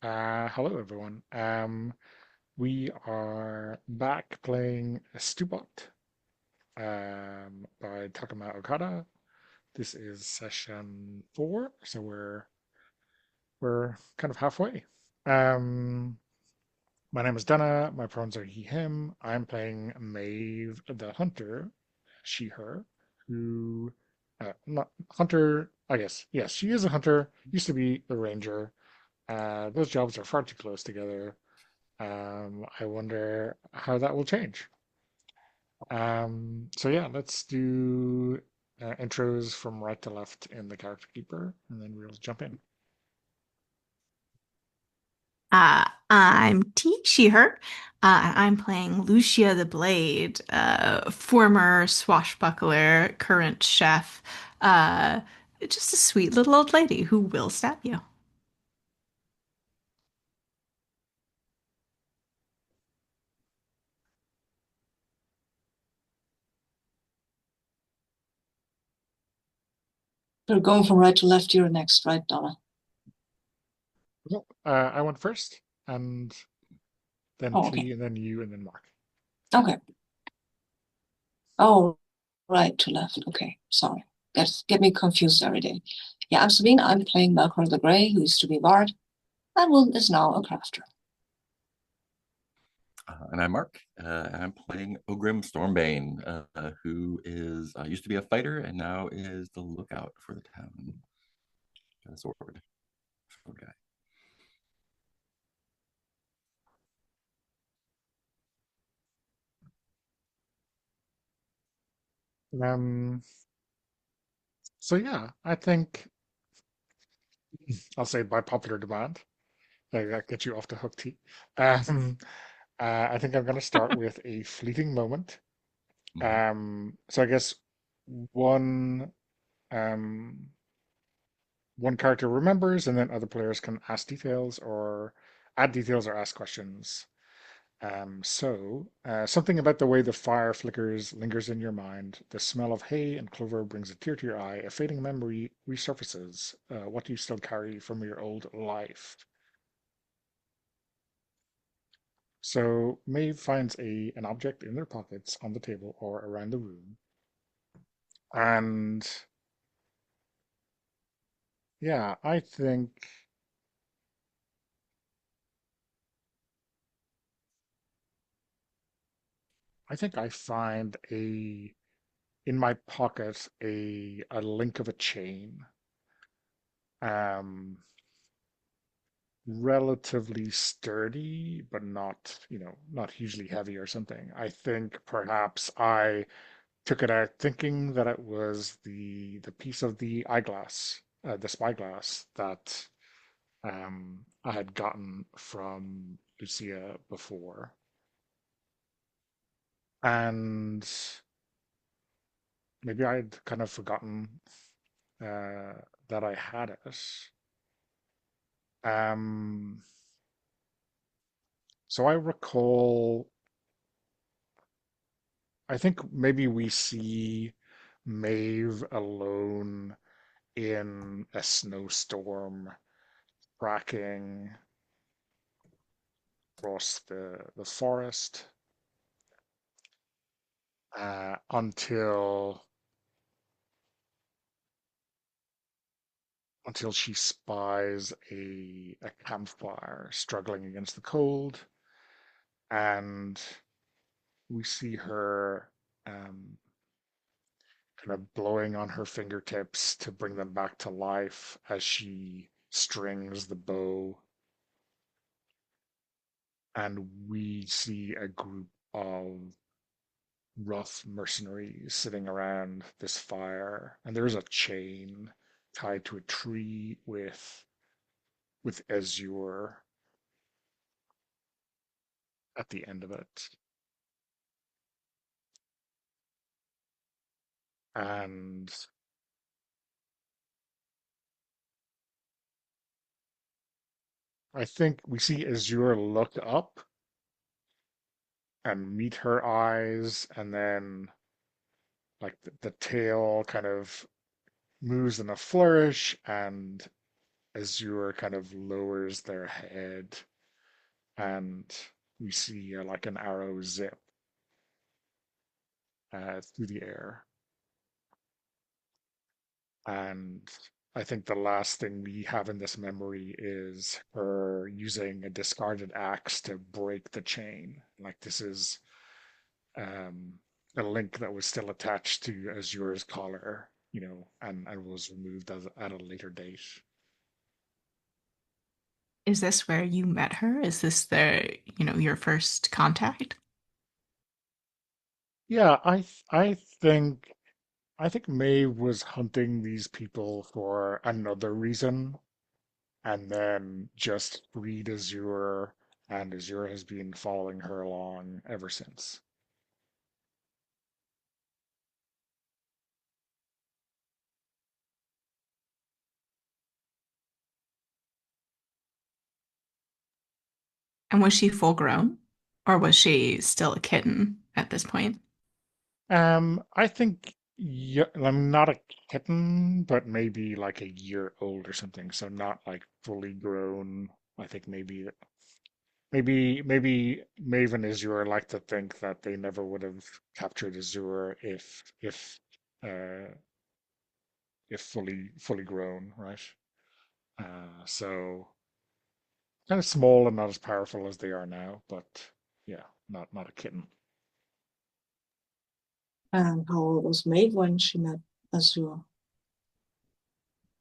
Hello everyone. We are back playing Stewpot by Takuma Okada. This is session 4, so we're kind of halfway. Um, my name is Dana. My pronouns are he, him. I'm playing Maeve the Hunter, she, her, who not hunter, I guess. Yes, she is a hunter, used to be a ranger. Those jobs are far too close together. I wonder how that will change. So yeah, let's do intros from right to left in the character keeper, and then we'll jump in. I'm T, she, her. I'm playing Lucia the Blade, former swashbuckler, current chef, uh, just a sweet little old lady who will stab you. We're going from right to left. You're next, right, Donna? Well, I went first, and then Oh, okay. T, and then you, and then Mark. Okay. Oh, right to left. Okay. Sorry. Get me confused every day. Yeah, I'm Sabine. I'm playing Melkor the Grey, who used to be Bard and is now a crafter. And I'm Mark, and I'm playing Ogrim Stormbane, who is used to be a fighter and now is the lookout for the town. Got a sword. Sword guy. Um, so yeah, I think I'll say by popular demand, that gets you off the hook, T. Um, I think I'm going to start with a fleeting moment. Mhm. So I guess one um, one character remembers, and then other players can ask details or add details or ask questions. Something about the way the fire flickers lingers in your mind. The smell of hay and clover brings a tear to your eye. A fading memory resurfaces. What do you still carry from your old life? So Maeve finds an object in their pockets on the table or around the room, and yeah, I think I find a in my pocket a link of a chain. Um, Relatively sturdy, but not, not hugely heavy or something. I think perhaps I took it out thinking that it was the piece of the eyeglass, the spyglass that I had gotten from Lucia before. And maybe I'd kind of forgotten uh, that I had it. Um, so I recall, I think maybe we see Maeve alone in a snowstorm, tracking across the forest until she spies a campfire struggling against the cold, and we see her um, kind of blowing on her fingertips to bring them back to life as she strings the bow. And we see a group of rough mercenaries sitting around this fire, and there's a chain tied to a tree with Azure at the end of it. And I think we see Azure look up and meet her eyes, and then the tail kind of moves in a flourish, and Azure kind of lowers their head, and we see like an arrow zip through the air. And I think the last thing we have in this memory is her using a discarded axe to break the chain. Like this is um, a link that was still attached to Azure's collar, and was removed at a later date. Is this where you met her? Is this your first contact? Yeah, I think Maeve was hunting these people for another reason, and then just freed Azure, and Azure has been following her along ever since. And was she full grown? Or was she still a kitten at this point? I think yeah, I'm not a kitten, but maybe like a year old or something, so not like fully grown. I think maybe Maeve and Azure like to think that they never would have captured Azure uh if fully grown, right? So kind of small and not as powerful as they are now, but yeah, not a kitten. And how old was Maeve when she met Azure?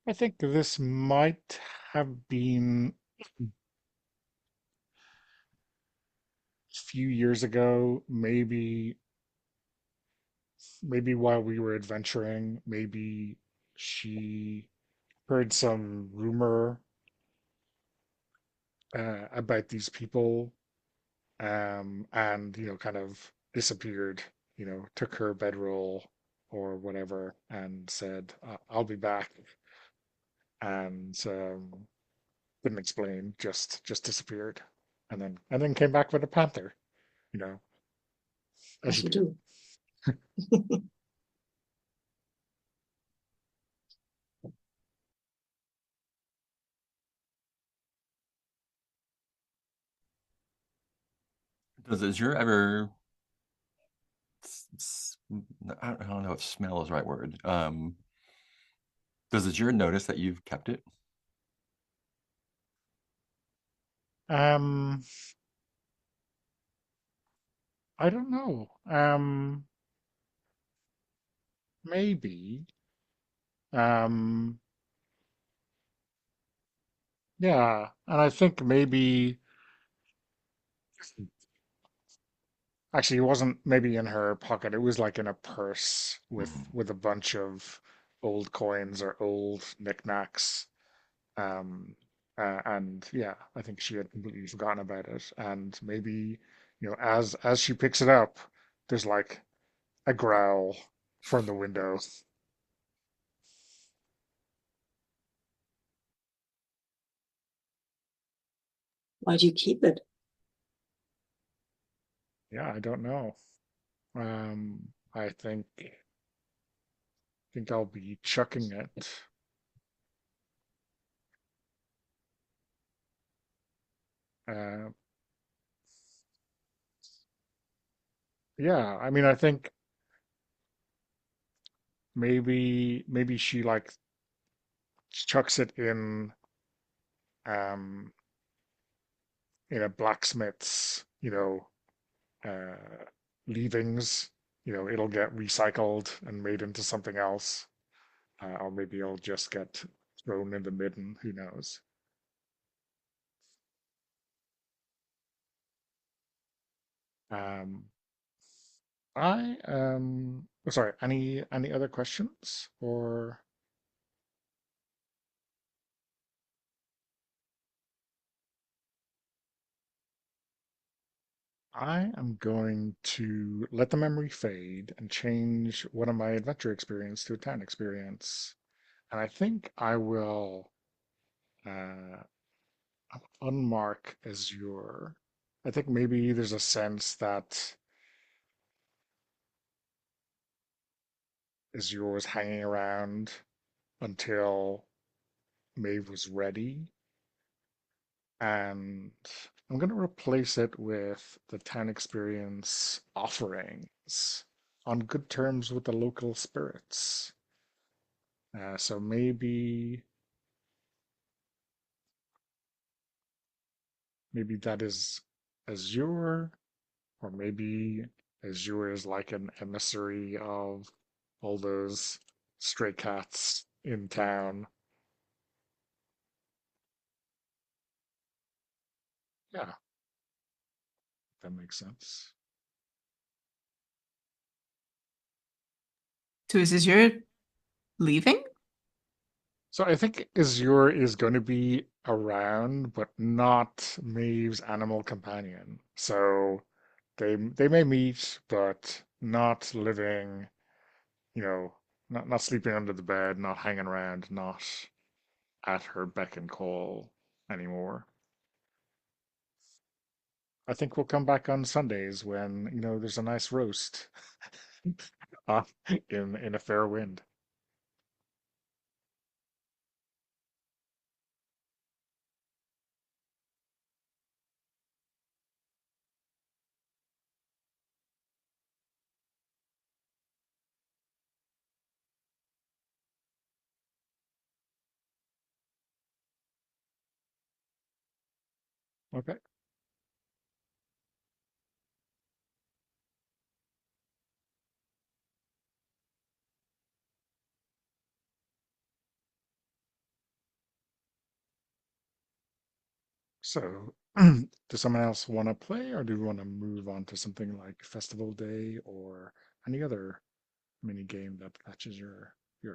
I think this might have been a few years ago, maybe while we were adventuring, maybe she heard some rumor about these people, and kind of disappeared, took her bedroll or whatever, and said, "I'll be back," and didn't explain, just disappeared, and then came back with a panther, you know, as As you you do. do. Does Azure ever? I don't know if smell is the right word. Does Azure notice that you've kept it? Um, I don't know. Maybe. Um, yeah, and I think maybe actually it wasn't maybe in her pocket. It was like in a purse with Mhm. with a bunch of old coins or old knickknacks. And yeah, I think she had completely forgotten about it. And maybe, as she picks it up, there's like a growl from the window. Why do you keep it? Yeah, I don't know. I think I'll be chucking it. Uh, yeah, I mean, I think maybe she like chucks it um in a blacksmith's, leavings. It'll get recycled and made into something else, or maybe it'll just get thrown in the midden. Who knows? Um, sorry. Any other questions? Or I am going to let the memory fade and change one of my adventure experience to a town experience. And I think I will uh, unmark Azure. I think maybe there's a sense that Azure was hanging around until Maeve was ready, and I'm going to replace it with the town experience offerings on good terms with the local spirits. So maybe that is Azure, or maybe Azure is like an emissary of all those stray cats in town. Yeah, that makes sense. So is this your leaving? So I think Azure is going to be around, but not Maeve's animal companion. So they may meet, but not living, you know, not sleeping under the bed, not hanging around, not at her beck and call anymore. I think we'll come back on Sundays when, there's a nice roast uh, in a fair wind. Okay. So, does someone else want to play, or do we want to move on to something like Festival Day or any other mini game that catches your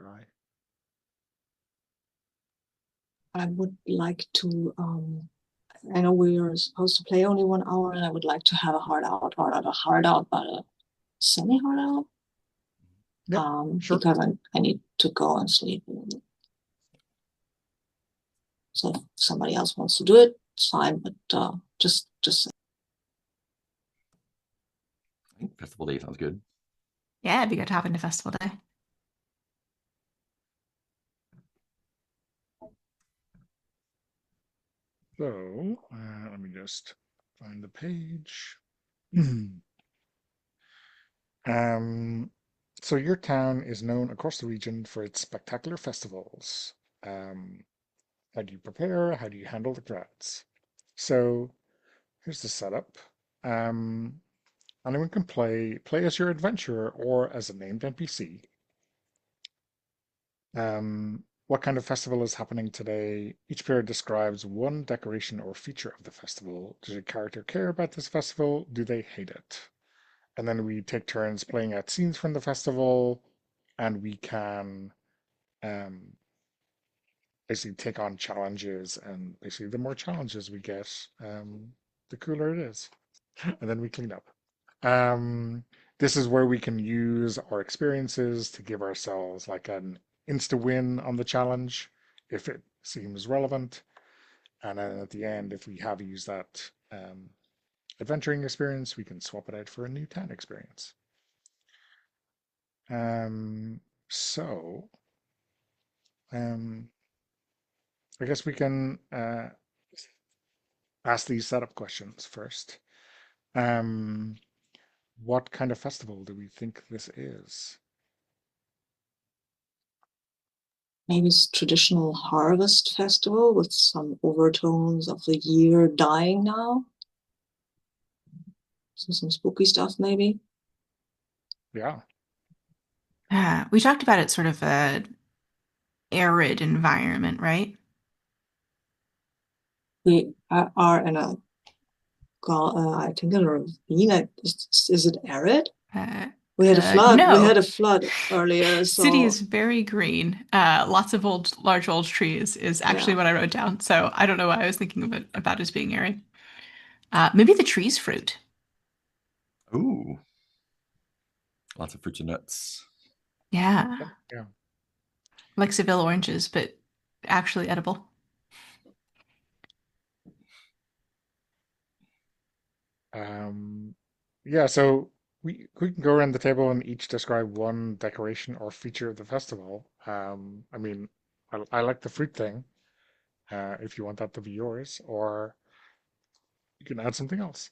eye? I would like to. I know we are supposed to play only 1 hour, and I would like to have a hard out, or not a hard out, but a semi hard out. Yeah, sure. Because I need to go and sleep. So if somebody else wants to do it, it's fine. But just I think Festival Day sounds good. Yeah, it'd be good to hop into Festival Day. So, let me just find the page. Um, so your town is known across the region for its spectacular festivals. Um, how do you prepare? How do you handle the crowds? So here's the setup. Um, Anyone can play as your adventurer or as a named NPC. What kind of festival is happening today? Each player describes one decoration or feature of the festival. Does your character care about this festival? Do they hate it? And then we take turns playing out scenes from the festival, and we can um, basically take on challenges. And basically, the more challenges we get, the cooler it is. And then we clean up. Um, this is where we can use our experiences to give ourselves like an insta win on the challenge if it seems relevant. And then at the end, if we have used that adventuring experience, we can swap it out for a new town experience. Um, so um, I guess we can ask these setup questions first. Um, what kind of festival do we think this is? maybe it's traditional harvest festival with some overtones of the year dying now. So some spooky stuff, maybe. Yeah. We talked about it sort of a arid environment, right? We are in a, I think, in a ravine. Is it arid? Uh, We had a flood. We no. had a flood earlier, City so is very green. Lots of large old trees is actually yeah. what I wrote down. So I don't know why I was thinking of it about as being airy. Maybe the tree's fruit. Ooh, lots of fruits and nuts. Yeah, Yeah. like Seville oranges, but actually edible. Um, yeah, so we can go around the table and each describe one decoration or feature of the festival. I mean, I like the fruit thing. if you want that to be yours, or you can add something else.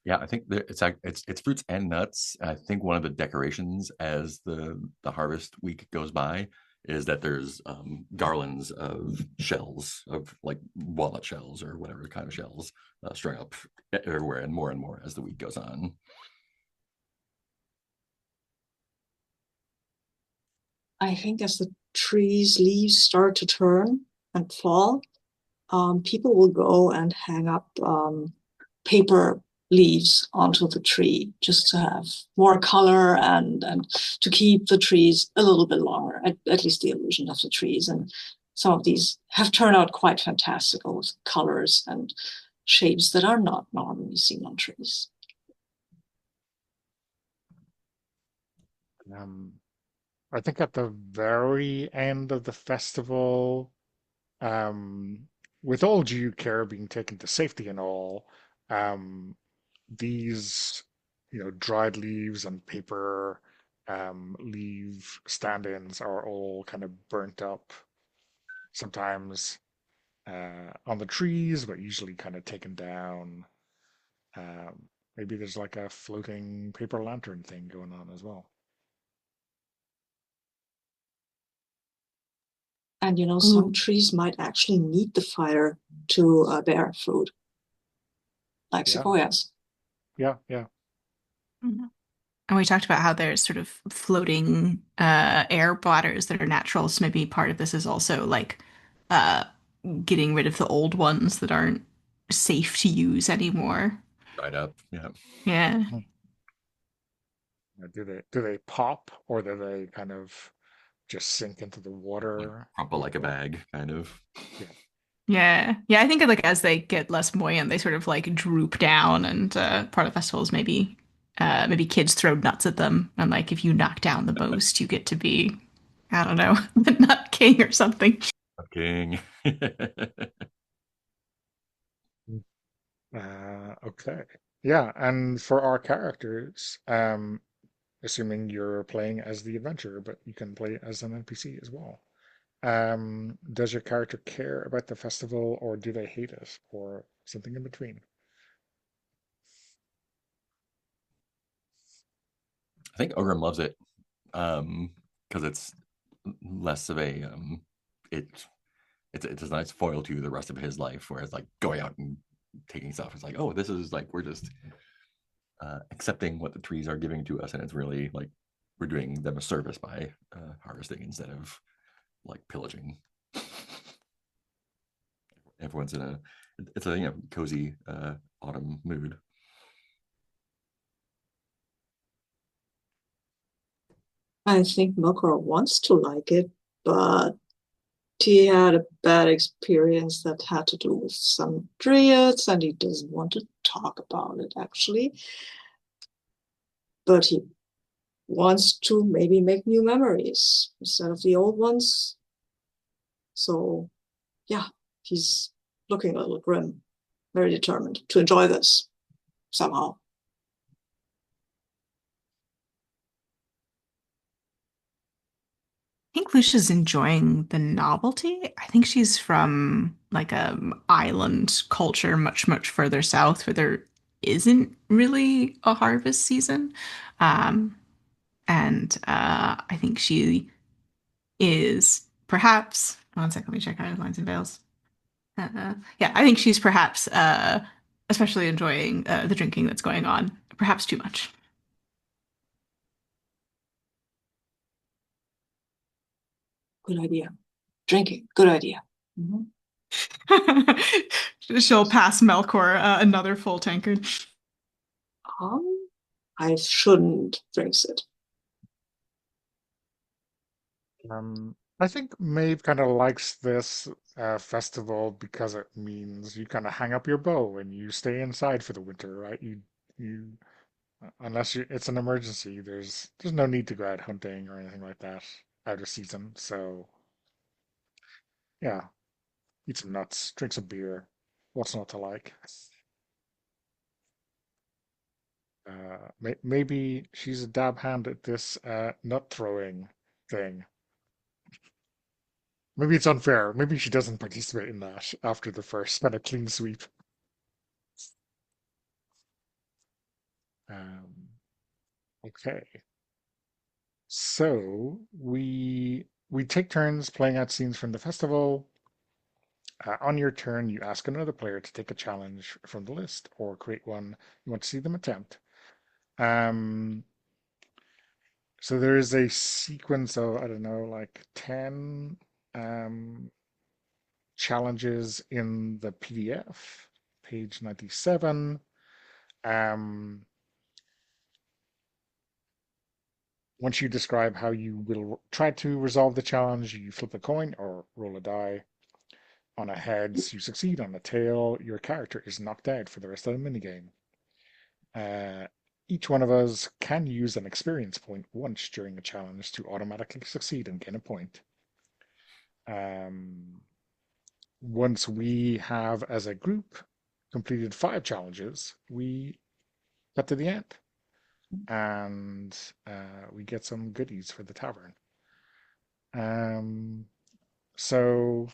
Yeah, I think it's fruits and nuts. I think one of the decorations as the harvest week goes by is that there's garlands of shells of like walnut shells or whatever kind of shells strung up everywhere and more as the week goes on. I think as the trees' leaves start to turn and fall, people will go and hang up paper leaves onto the tree just to have more color and to keep the trees a little bit longer, at least the illusion of the trees. And some of these have turned out quite fantastical with colors and shapes that are not normally seen on trees. Um, I think at the very end of the festival, um, with all due care being taken to safety and all, um, these, dried leaves and paper leaf stand-ins are all kind of burnt up, sometimes on the trees, but usually kind of taken down. Maybe there's like a floating paper lantern thing going on as well. And some Ooh. trees might actually need the fire to bear fruit, like Yeah, sequoias. yeah, yeah. Mhm. And we talked about how there's sort of floating air bladders that are natural. So maybe part of this is also like uh, getting rid of the old ones that aren't safe to use anymore. Dried up, yeah, Yeah. Hmm. Do they pop, or do they kind of just sink into the like water? crumple like a bag, kind of. Yeah. Yeah. Yeah. I think like as they get less buoyant, they sort of like droop down and part of the festival is maybe kids throw nuts at them. And like if you knock down the most, you get to be, I don't know, the nut king or something. King. Okay. Yeah, and for our characters, assuming you're playing as the adventurer, but you can play as an NPC as well. Does your character care about the festival, or do they hate it, or something in between? I think Ogrim loves it because it's less of a it it's a nice foil to the rest of his life, whereas like going out and taking stuff, it's like, oh, this is like we're just accepting what the trees are giving to us, and it's really like we're doing them a service by harvesting instead of like pillaging. Everyone's in a it's a cozy autumn mood. I think Mokoro wants to like it, but he had a bad experience that had to do with some dryads, and he doesn't want to talk about it actually. But he wants to maybe make new memories instead of the old ones. So, yeah, he's looking a little grim, very determined to enjoy this somehow. I think Lucia's enjoying the novelty. I think she's from like a island culture much, much further south where there isn't really a harvest season. Um, and I think she is perhaps, one second, let me check out Lines and Veils. Yeah, I think she's perhaps especially enjoying the drinking that's going on, perhaps too much. Good idea. Drinking, good idea. Mm-hmm. She'll pass Melkor another full tankard. I shouldn't drink it. I think Maeve kind of likes this festival because it means you kind of hang up your bow and you stay inside for the winter, right? You unless it's an emergency, there's no need to go out hunting or anything like that out of season. So yeah, eat some nuts, drink some beer. What's not to like? Maybe she's a dab hand at this nut throwing thing. maybe it's unfair. Maybe she doesn't participate in that after the first kind of clean sweep. Um, okay. So we take turns playing out scenes from the festival. On your turn, you ask another player to take a challenge from the list or create one you want to see them attempt. Um, so there is a sequence of, I don't know, like 10 um, challenges in the PDF, page 97. Um, Once you describe how you will try to resolve the challenge, you flip a coin or roll a die. On a heads, you succeed. On a tail, your character is knocked out for the rest of the minigame. Uh, each one of us can use an experience point once during a challenge to automatically succeed and gain a point. Um, Once we have, as a group, completed 5 challenges, we get to the end and we get some goodies for the tavern. Um, so,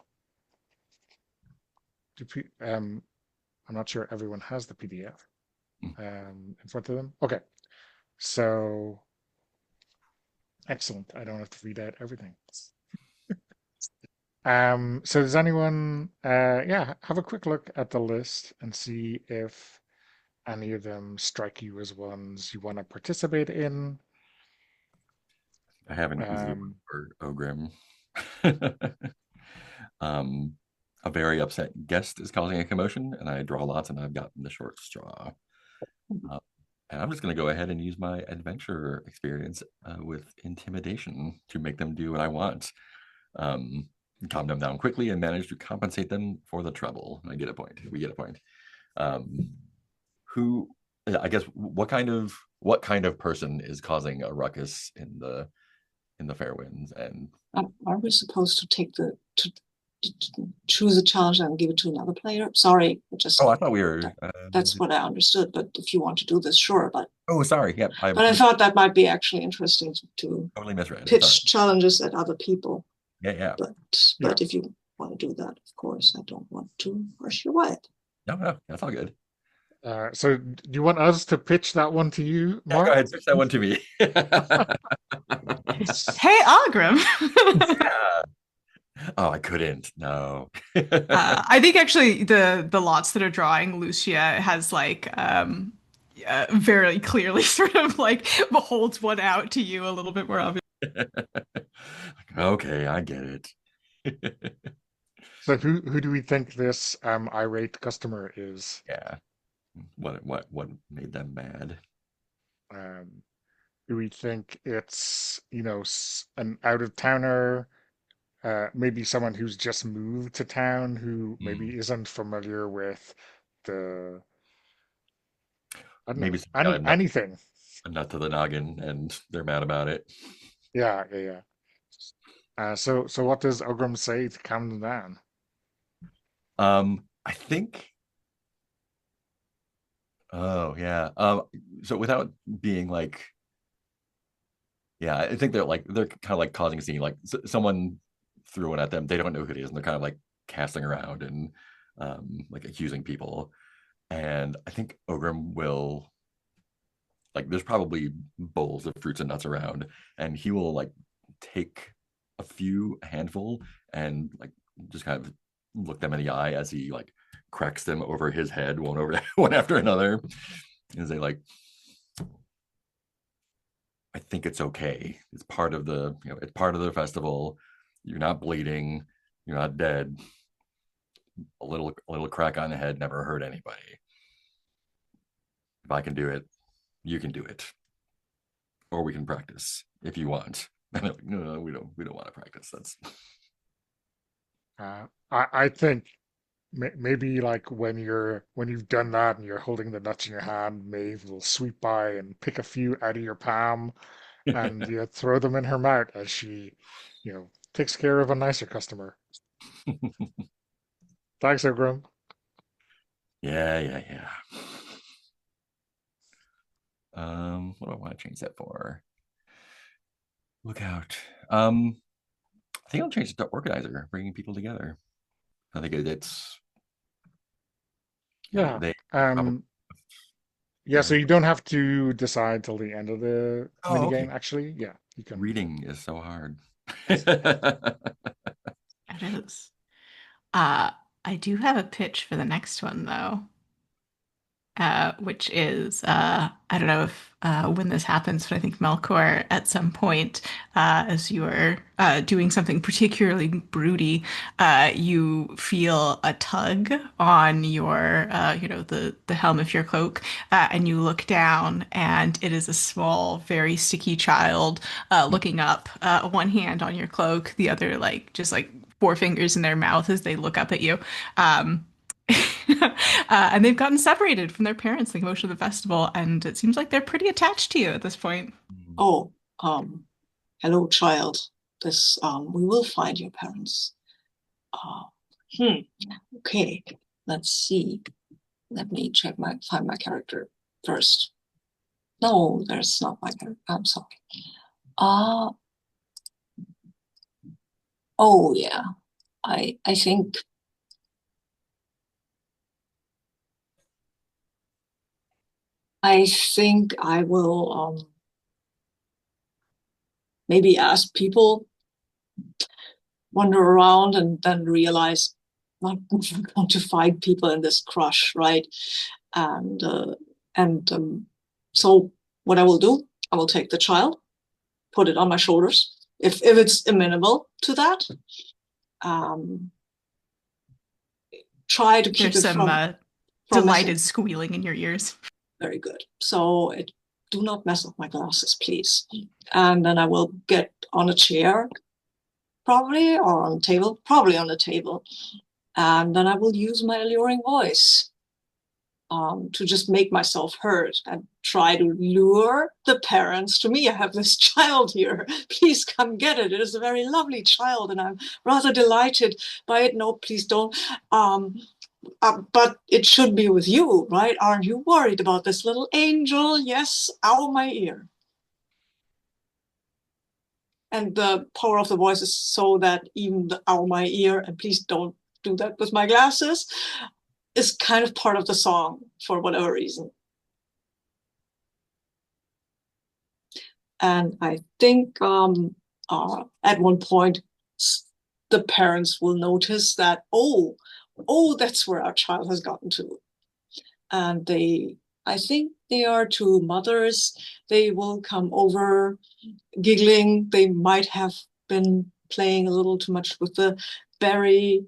I'm not sure everyone has the PDF in front of them. Okay, so excellent. I don't have to read out everything. So does anyone, yeah, have a quick look at the list and see if any of them strike you as ones you want to participate in? I have an easy one Um, for Ogrim. um, a very upset guest is causing a commotion, and I draw lots, and I've gotten the short straw. Uh, and I'm just going to go ahead and use my adventure experience with intimidation to make them do what I want. Um, calm them down quickly and manage to compensate them for the trouble. I get a point. We get a point. Um, who? I guess what kind of person is causing a ruckus in the Fairwinds? And Are we supposed to choose a challenge and give it to another player? Sorry, I thought we were. that's what I understood. But if you want to do this, sure. Oh, sorry. Yep, but I thought that might be actually interesting to totally misread. Sorry. pitch challenges at other people. Yeah. But Yeah. if you want to do that, of course, I don't want to push your way. No, that's all good. So do you want us to pitch that one to you, Yeah, go Mark? ahead. Pitch that one to me. Hey, Algrim. Yeah. Oh, I couldn't. No. I think actually the lots that are drawing Lucia has like very clearly sort of like holds one out to you a little bit more obvious. Okay, I get it. So who do we think this irate customer is? Yeah. What made them mad? Um, do we think it's, an out-of-towner, maybe someone who's just moved to town who maybe isn't familiar with the, I don't know, Maybe someone got anything. a nut to the noggin and they're mad about it. Yeah. So what does Ogrim say to calm them down? I think. Oh yeah. So without being like, yeah, I think they're kind of like causing a scene. Like someone threw one at them. They don't know who it is, and they're kind of like casting around and like accusing people. And I think Ogrim will like. There's probably bowls of fruits and nuts around, and he will like take a handful and like just kind of look them in the eye as he like cracks them over his head one after another, and say like, I think it's okay. It's part of it's part of the festival. You're not bleeding. You're not dead. A little crack on the head never hurt anybody. If I can do it, you can do it. Or we can practice if you want. And like, no, we don't want to practice. That's I think maybe like when you've done that and you're holding the nuts in your hand, Maeve will sweep by and pick a few out of your palm and throw them in her mouth as she, takes care of a nicer customer. Thanks, Ogrim. yeah. What do I want to change that for? Look out. think I'll change it to organizer, bringing people together. I think it's yeah, Yeah. they probably Yeah, so yeah. you don't have to decide till the end of the Oh, okay. minigame, actually. Yeah, you can. Reading is so hard. Yes. It is. Uh, I do have a pitch for the next one though. Which is I don't know if when this happens, but I think Melkor at some point, as you are doing something particularly broody, you feel a tug on your the helm of your cloak, and you look down, and it is a small, very sticky child looking up, one hand on your cloak, the other like just like four fingers in their mouth as they look up at you. Um, and they've gotten separated from their parents like most of the festival, and it seems like they're pretty attached to you at this point. Oh, hello, child. This we will find your parents. Uh, hmm. Okay. Let's see. Let me find my character first. No, there's not my character. I'm sorry. Uh oh yeah. I think I will maybe ask people, wander around, and then realize I'm going to find people in this crush, right? And and so what I will do, I will take the child, put it on my shoulders, if it's amenable to that. Um, Try to keep There's it some from messing. delighted squealing in your ears. Very good. So do not mess with my glasses, please. And then I will get on a chair, probably, or on a table, probably on a table. And then I will use my alluring voice to just make myself heard and try to lure the parents to me. I have this child here. Please come get it. It is a very lovely child, and I'm rather delighted by it. No, please don't. But it should be with you, right? Aren't you worried about this little angel? Yes, ow, my ear. And the power of the voice is so that even the ow, my ear, and please don't do that with my glasses, is kind of part of the song for whatever reason. And I think at one point, the parents will notice that, oh, that's where our child has gotten to. And I think they are two mothers. They will come over giggling. They might have been playing a little too much with the berry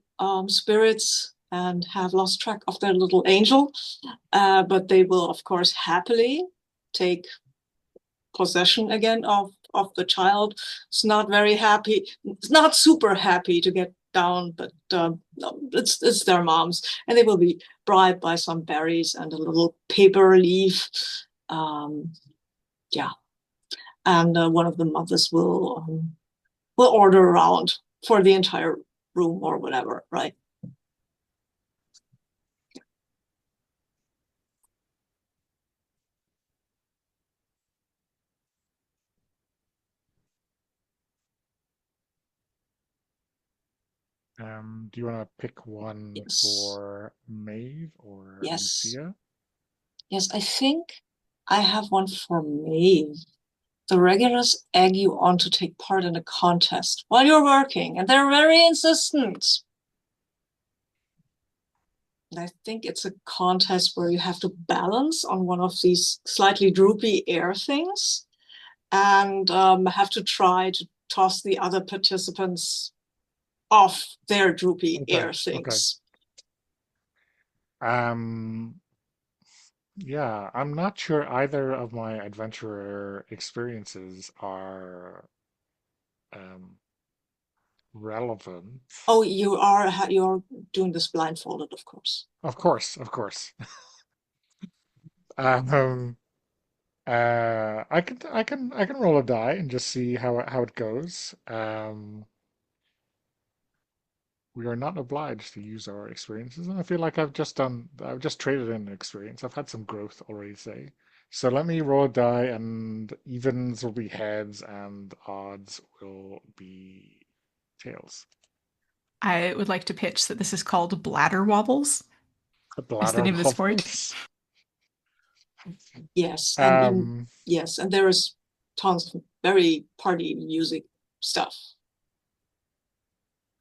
spirits and have lost track of their little angel. But they will, of course, happily take possession again of the child. It's not very happy. It's not super happy to get down, but it's their moms, and they will be bribed by some berries and a little paper leaf. Um, yeah, and one of the mothers will order around for the entire room or whatever, right? Do you want to pick one Yes, for Maeve or yes, Lucia? yes. I think I have one for me. The regulars egg you on to take part in a contest while you're working, and they're very insistent. And I think it's a contest where you have to balance on one of these slightly droopy air things and have to try to toss the other participants off their droopy Okay, air okay. things. Um, yeah, I'm not sure either of my adventurer experiences are um, relevant. Oh, you're doing this blindfolded, of course. Of course, of course. Um, I can roll a die and just see how it goes. We are not obliged to use our experiences, and I feel like I've just traded in experience. I've had some growth already, say. So let me roll a die, and evens will be heads, and odds will be tails. I would like to pitch that this is called bladder wobbles, The is the bladder name of the sport. bubbles. Yes, Um, yes, and there is tons of very party music stuff.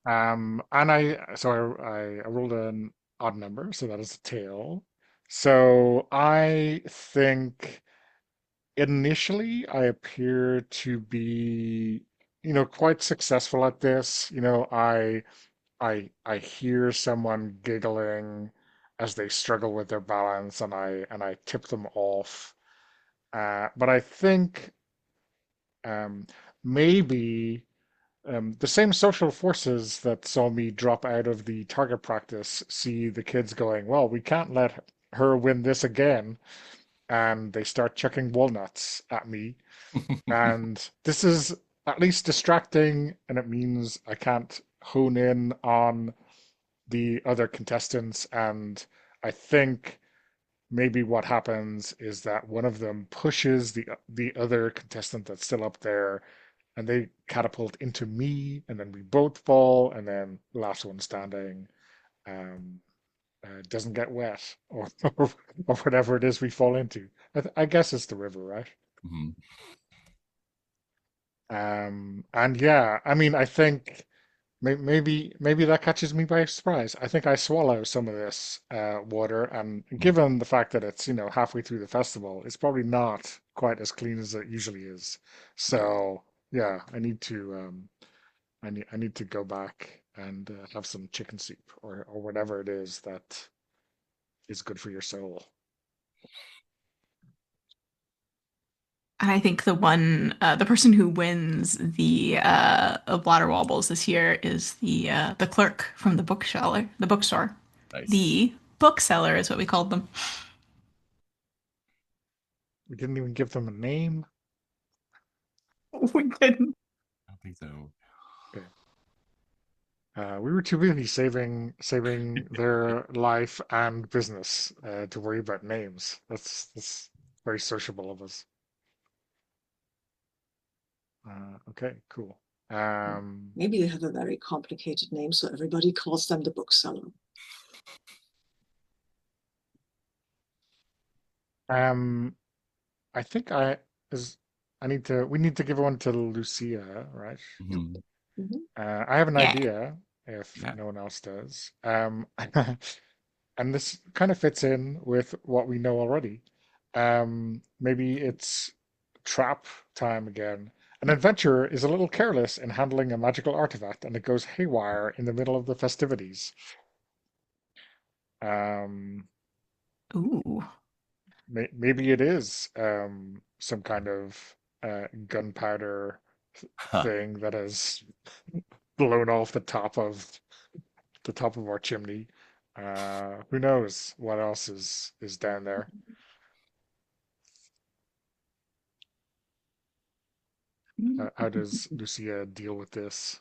and I rolled an odd number, so that is a tail. So I think initially I appear to be, quite successful at this. I hear someone giggling as they struggle with their balance, and I tip them off. But I think um, maybe the same social forces that saw me drop out of the target practice see the kids going, well, we can't let her win this again, and they start chucking walnuts at me. And this is at least distracting, and it means I can't hone in on the other contestants. And I think maybe what happens is that one of them pushes the other contestant that's still up there, and they catapult into me, and then we both fall, and then the last one standing um, doesn't get wet, or whatever it is we fall into. I guess it's the river, right? Mhm. And yeah, I mean, I think maybe that catches me by surprise. I think I swallow some of this water, and given the fact that it's, halfway through the festival, it's probably not quite as clean as it usually is. So yeah, I need to go back and have some chicken soup, or whatever it is that is good for your soul. And I think the person who wins the bladder wobbles this year is the clerk from the bookstore. Nice. The bookseller is what we called them. We didn't even give them a name. We didn't. I don't think so. Okay. We were too busy saving their life and business to worry about names. That's very sociable of us. Okay, cool. Maybe they have a very complicated name, so everybody calls them the bookseller. um, I think is I need to we need to give one to Lucia, right? Mhm. Mhm. I have an Yeah. idea if Yeah. no one else does. And this kind of fits in with what we know already. Maybe it's trap time again. An adventurer is a little careless in handling a magical artifact, and it goes haywire in the middle of the festivities. Um, Ooh. Maybe it is some kind of gunpowder thing that has blown off the top of our chimney. Who knows what else is down there? How does Lucia deal with this?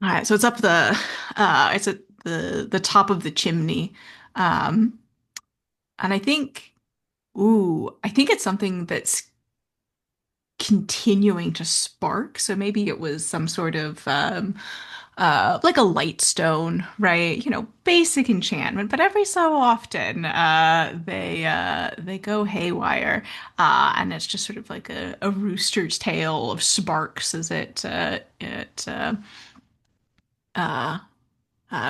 All right, so it's at the top of the chimney. Um, and I think it's something that's continuing to spark. So maybe it was some sort of like a light stone, right? Basic enchantment, but every so often they go haywire. And it's just sort of like a rooster's tail of sparks as it uh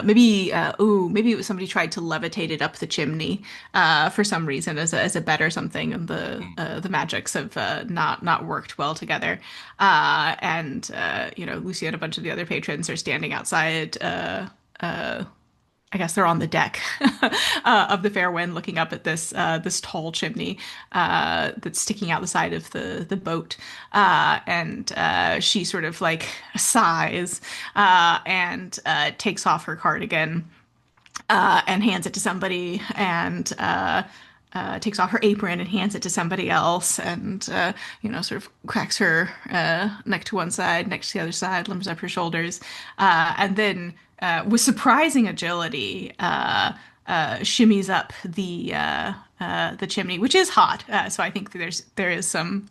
maybe it was somebody tried to levitate it up the chimney for some reason as a bet or something, and the magics have not worked well together. And Lucy and a bunch of the other patrons are standing outside. Uh, I guess they're on the deck of the Fairwind, looking up at this tall chimney that's sticking out the side of the boat, and she sort of like sighs and takes off her cardigan and hands it to somebody, and takes off her apron and hands it to somebody else, and sort of cracks her neck to one side, neck to the other side, limbers up her shoulders, and then with surprising agility, shimmies up the chimney, which is hot. So I think there is some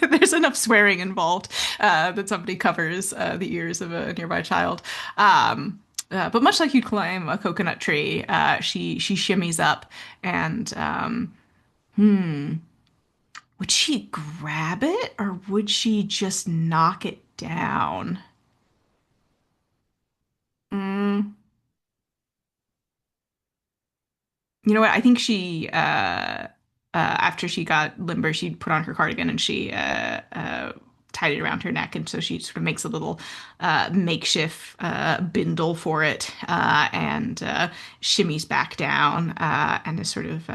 there's enough swearing involved that somebody covers the ears of a nearby child. But much like you'd climb a coconut tree, she shimmies up and would she grab it or would she just knock it down? Mm, you know what? I think after she got limber, she put on her cardigan and she tied it around her neck, and so she sort of makes a little makeshift bindle for it, and shimmies back down, and is sort of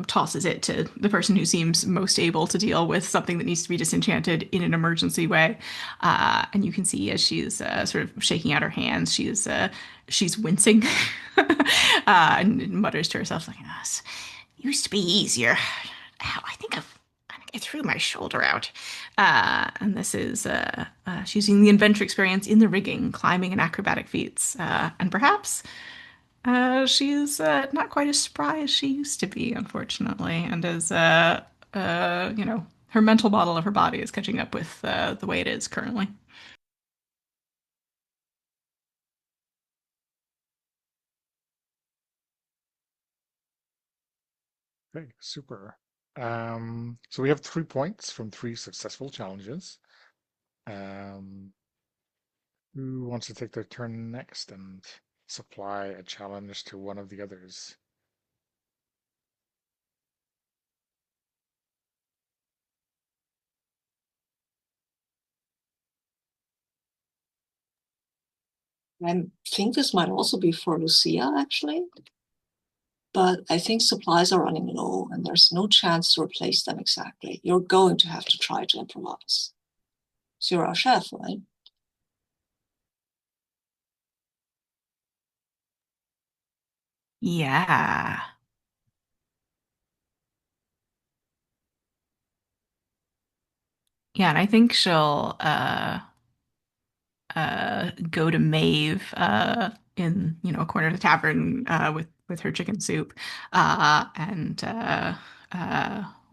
tosses it to the person who seems most able to deal with something that needs to be disenchanted in an emergency way. And you can see as she's sort of shaking out her hands, she's wincing and mutters to herself like, "Oh, this used to be easier. Ow, I think I threw my shoulder out." And this is she's using the adventure experience in the rigging, climbing and acrobatic feats, and perhaps she's not quite as spry as she used to be, unfortunately, and is, her mental model of her body is catching up with the way it is currently. Okay, super. So we have 3 points from 3 successful challenges. Um, who wants to take their turn next and supply a challenge to one of the others? I think this might also be for Lucia, actually. But I think supplies are running low and there's no chance to replace them exactly. You're going to have to try to improvise. So you're our chef, right? Yeah. Yeah, and I think she'll go to Maeve in a corner of the tavern with her chicken soup, and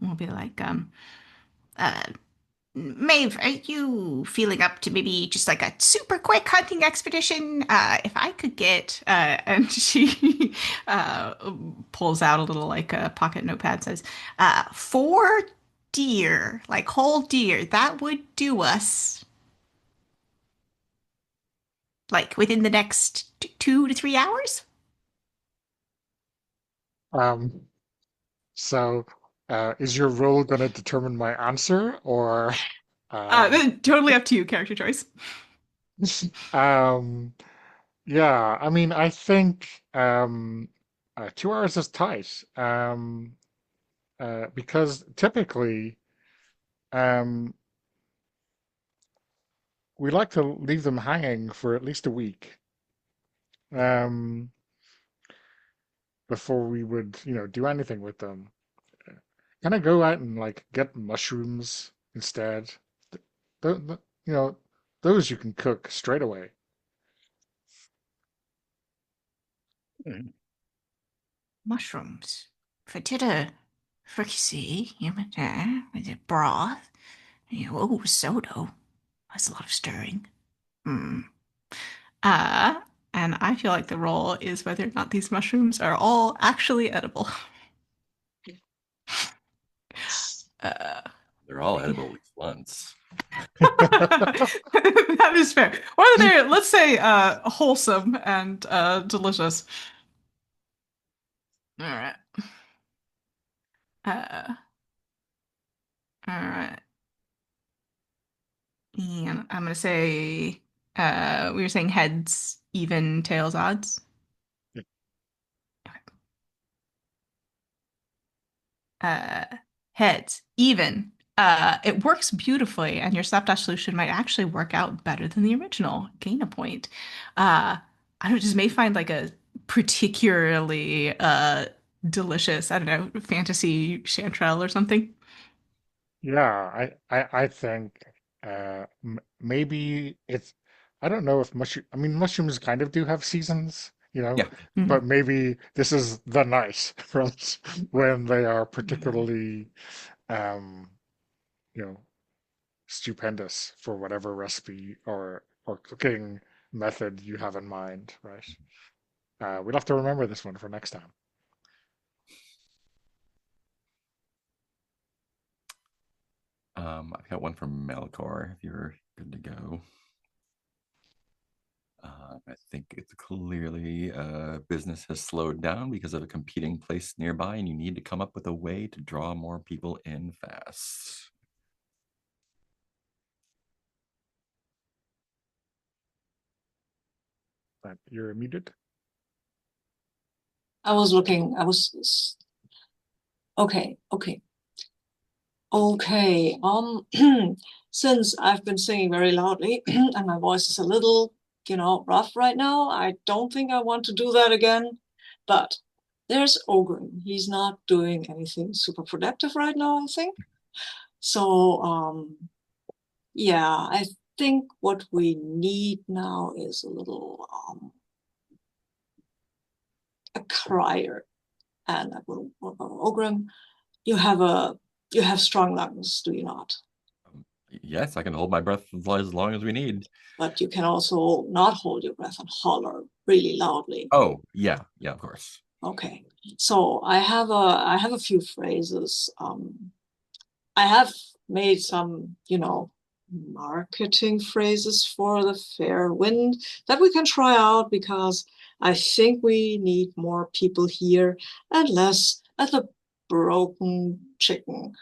we'll be like, uh, Maeve, are you feeling up to maybe just like a super quick hunting expedition? If I could get, and she uh, pulls out a little like a pocket notepad, says, 4 deer, like whole deer, that would do us like within the next 2 to 3 hours. Um, so is your role going to determine my answer, or um, Totally up to you, character choice. um, yeah, I mean, I think 2 hours is tight. Because typically um, we like to leave them hanging for at least a week um, before we would, do anything with them. Can I go out and like get mushrooms instead? The, you know, those you can cook straight away. Mhm. Mushrooms for dinner, fricassee, with the broth. Oh, soda. That's a lot of stirring. Hmm. Uh, and I feel like the role is whether or not these mushrooms are all actually edible. Uh, They're all edible at least once. that is fair. Or they're, let's say, wholesome and delicious. All right. Uh, all right. And I'm gonna say, we were saying heads, even, tails, odds. uh, Heads, even. It works beautifully, and your slapdash solution might actually work out better than the original. Gain a point. I don't know, just may find like a particularly delicious, I don't know, fantasy chanterelle or something. Yeah, I think maybe it's I don't know if mushroom I mean mushrooms kind of do have seasons. you know, Yeah. but maybe this is the night, right? When they are particularly, um, you know, stupendous for whatever recipe or cooking method you have in mind, right? We'll have to remember this one for next time. I've got one from Malcor if you're good to go. I think it's clearly business has slowed down because of a competing place nearby, and you need to come up with a way to draw more people in fast. You're muted. I was looking. I was okay. Okay. Okay. Since I've been singing very loudly and my voice is a little, rough right now, I don't think I want to do that again. But there's Ogren. He's not doing anything super productive right now, I think. So, yeah, I think what we need now is a little a crier. And I will Ogren. You have strong lungs, do you not? Yes, I can hold my breath as long as we need. But you can also not hold your breath and holler really loudly. Oh, yeah, of course. Okay. So I have a few phrases. I have made some, marketing phrases for the fair wind that we can try out because I think we need more people here and less at the broken chicken.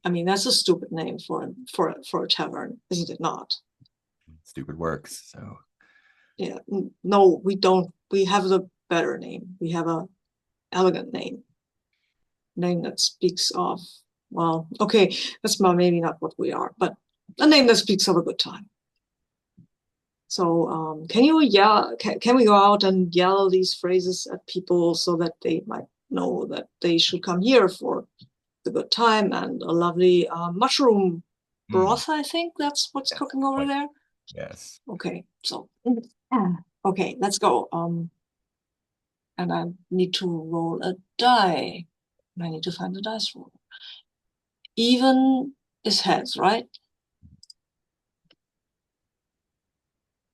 I mean, that's a stupid name for a tavern, isn't it not? Stupid works. So Yeah. No, we don't. We have the better name. We have a elegant name that speaks of, well, okay, that's maybe not what we are, but a name that speaks of a good time. So can you yell? Can we go out and yell these phrases at people so that they might know that they should come here for the good time and a lovely mushroom broth? I think that's what's cooking over there. Yes. Okay, so okay, let's go. And I need to roll a die. I need to find the dice roll. Even is heads, right?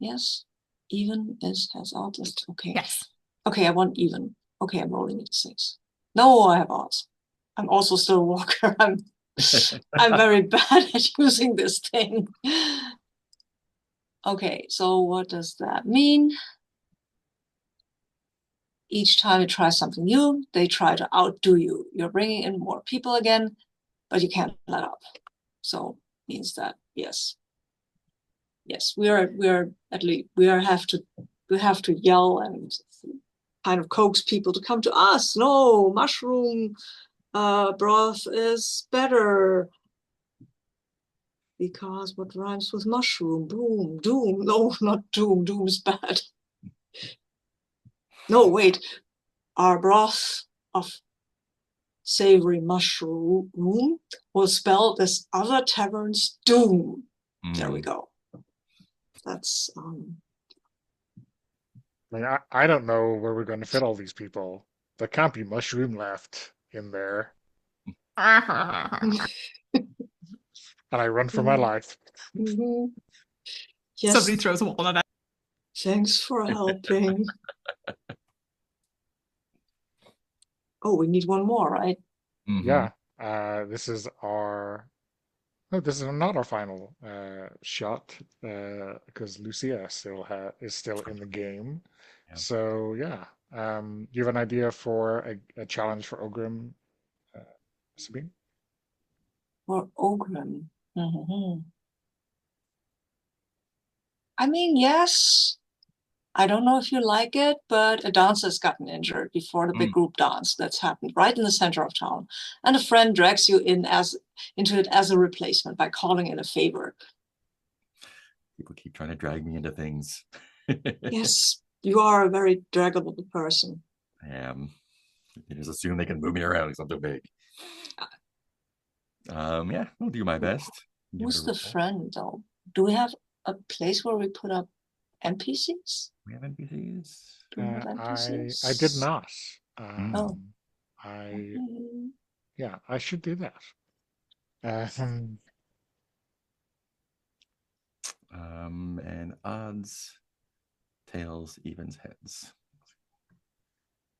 Yes. Even is heads. Oh, just okay. Yes. Okay, I want even. Okay, I'm rolling it 6. No, I have odds. I'm also still a walker. I'm very bad at using this thing. Okay, so what does that mean? Each time you try something new, they try to outdo you. You're bringing in more people again, but you can't let up. So means that yes, we are at least we have to yell and kind of coax people to come to us. No, mushroom broth is better because what rhymes with mushroom? Boom, doom. No, not doom. Doom is bad. No, wait. Our broth of savory mushroom was spelled as other taverns doom. There we go. That's I mean, I don't know where we're going to fit all these people. There can't be mushroom left in there. And I run for my life. yes. Somebody throws a walnut at. Thanks for helping. Oh, we need one more, right? Yeah. This is our. No, this is not our final shot because Lucia is still in the game. Yeah. So yeah, do you have an idea for a challenge for Ogrim, Sabine? For Ogren. Mm-hmm. I mean, yes. I don't know if you like it, but a dancer's gotten injured before the big group dance that's happened right in the center of town. And a friend drags you into it as a replacement by calling in a favor. People keep trying to drag me into things. Yes, you are a very draggable person. I am. You just assume they can move me around because I'm so big. Yeah, I'll do my best. Who's the friend, though? Do we have a place where we put up NPCs? We have NPCs. Do we have I did NPCs? not. Oh, I okay. Yeah, I should do that. And odds, tails, evens, heads.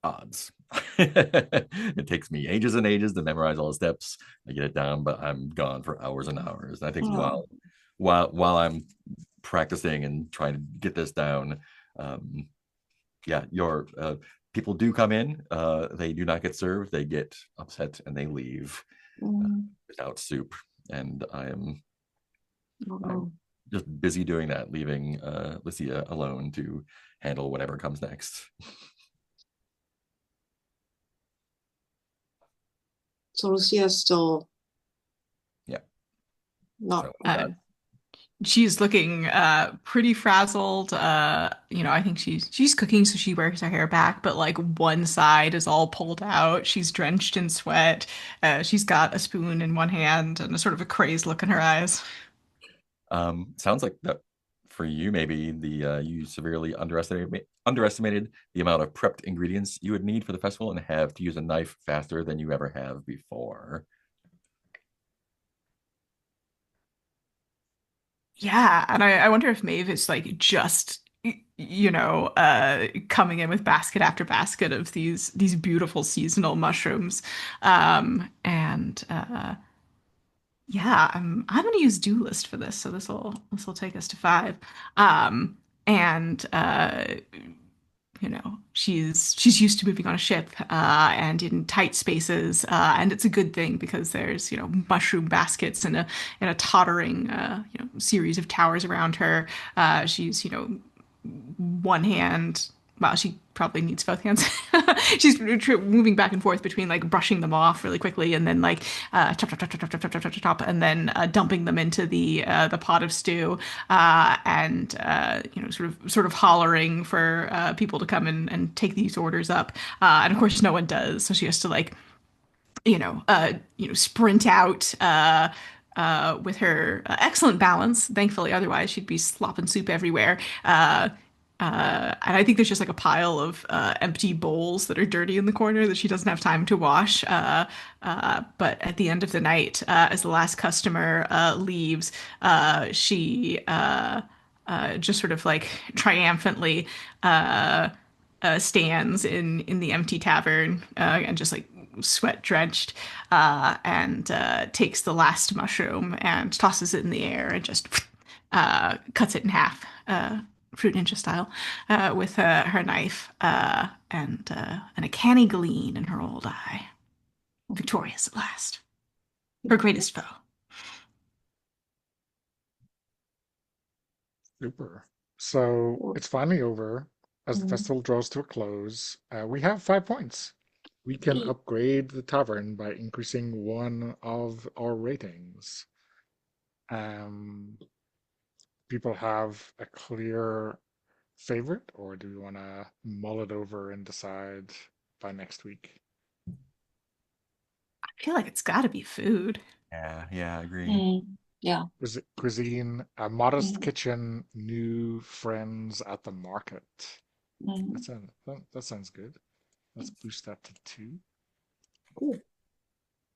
Odds. It takes me ages and ages to memorize all the steps. I get it down, but I'm gone for hours and hours. And I think Oh, while I'm practicing and trying to get this down, yeah, your people do come in. They do not get served. They get upset and they leave without soup. And I'm oh. just busy doing that, leaving Lucia alone to handle whatever comes next. So Lucia's still Yeah. not So She's looking pretty frazzled. I think she's cooking, so she wears her hair back, but like one side is all pulled out. She's drenched in sweat. She's got a spoon in one hand and a sort of a crazed look in her eyes. sounds like that for you. Maybe the you severely underestimated the amount of prepped ingredients you would need for the festival and have to use a knife faster than you ever have before. Yeah, and I wonder if Maeve is like just coming in with basket after basket of these beautiful seasonal mushrooms. And Yeah, I'm gonna use do list for this, so this will take us to five. And she's used to moving on a ship and in tight spaces, and it's a good thing because there's mushroom baskets and a tottering series of towers around her. She's one hand. Well, she probably needs both hands. She's moving back and forth between like brushing them off really quickly and then like chop, chop, chop, chop, chop, chop, chop, chop, chop, chop, and then dumping them into the pot of stew, and sort of hollering for people to come and take these orders up. And of course, no one does, so she has to like sprint out. With her excellent balance, thankfully, otherwise she'd be slopping soup everywhere. And I think there's just like a pile of empty bowls that are dirty in the corner that she doesn't have time to wash. But at the end of the night, as the last customer leaves, she just sort of like triumphantly stands in the empty tavern and just like sweat drenched and takes the last mushroom and tosses it in the air and just cuts it in half. Fruit ninja style, with her knife and a canny gleam in her old eye. Victorious at last. Her greatest foe. Super. So it's finally over. As the festival draws to a close, we have 5 points. We can upgrade the tavern by increasing one of our ratings. Um, People have a clear favorite, or do we want to mull it over and decide by next week? I feel like it's got to be food. Yeah, I agree. Yeah. Cuisine, a modest kitchen, new friends at the market. That sounds good. Let's boost that to 2. Cool.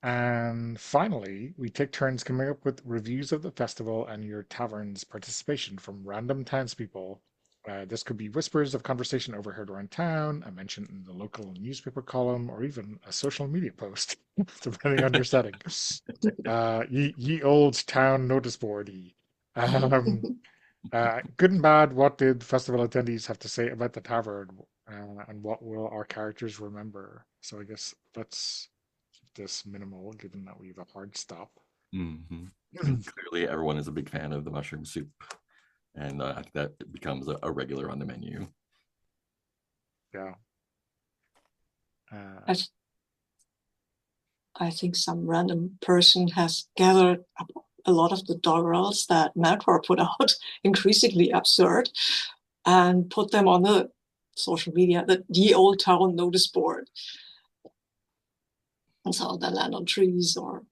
And finally, we take turns coming up with reviews of the festival and your tavern's participation from random townspeople. This could be whispers of conversation overheard around town, a mention in the local newspaper column, or even a social media post, depending on your setting. Ye old town notice boardy. Um, Good and bad, what did festival attendees have to say about the tavern, and what will our characters remember? So I guess let's keep this minimal, given that we have a hard stop. Clearly, everyone is a big fan of the mushroom soup, and that becomes a regular on the menu. Yeah. I think some random person has gathered up a lot of the doggerels that Mantor put out, increasingly absurd, and put them on the social media, the old town notice board. And so they land on trees, or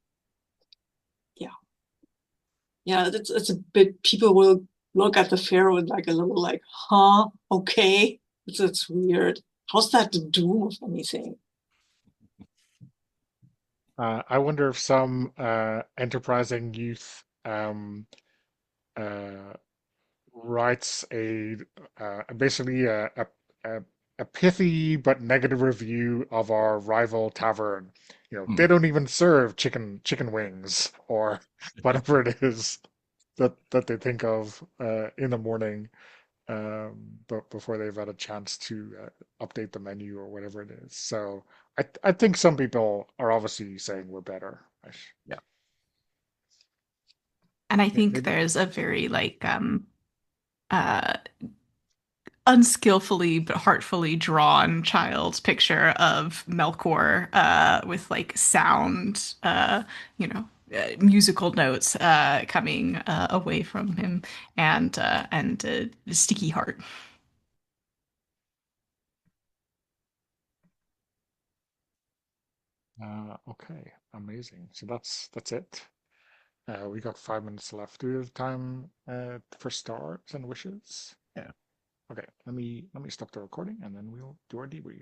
yeah, it's a bit. People will look at the pharaoh with like a little like, huh? Okay. That's weird. How's that to do with anything? I wonder if some enterprising youth uh, writes basically a a pithy but negative review of our rival tavern. You know, Hmm. they don't even serve chicken wings or whatever it is that they think of in the morning, but before they've had a chance to update the menu or whatever it is. So I think some people are obviously saying we're better, right? Yeah. And I think Maybe. there's a very uh unskillfully but heartfully drawn child's picture of Melkor with like sound musical notes coming away from him and a sticky heart. Okay, amazing. So that's it. We got 5 minutes left. Do we have time for stars and wishes? Yeah. Okay, let me stop the recording and then we'll do our debrief.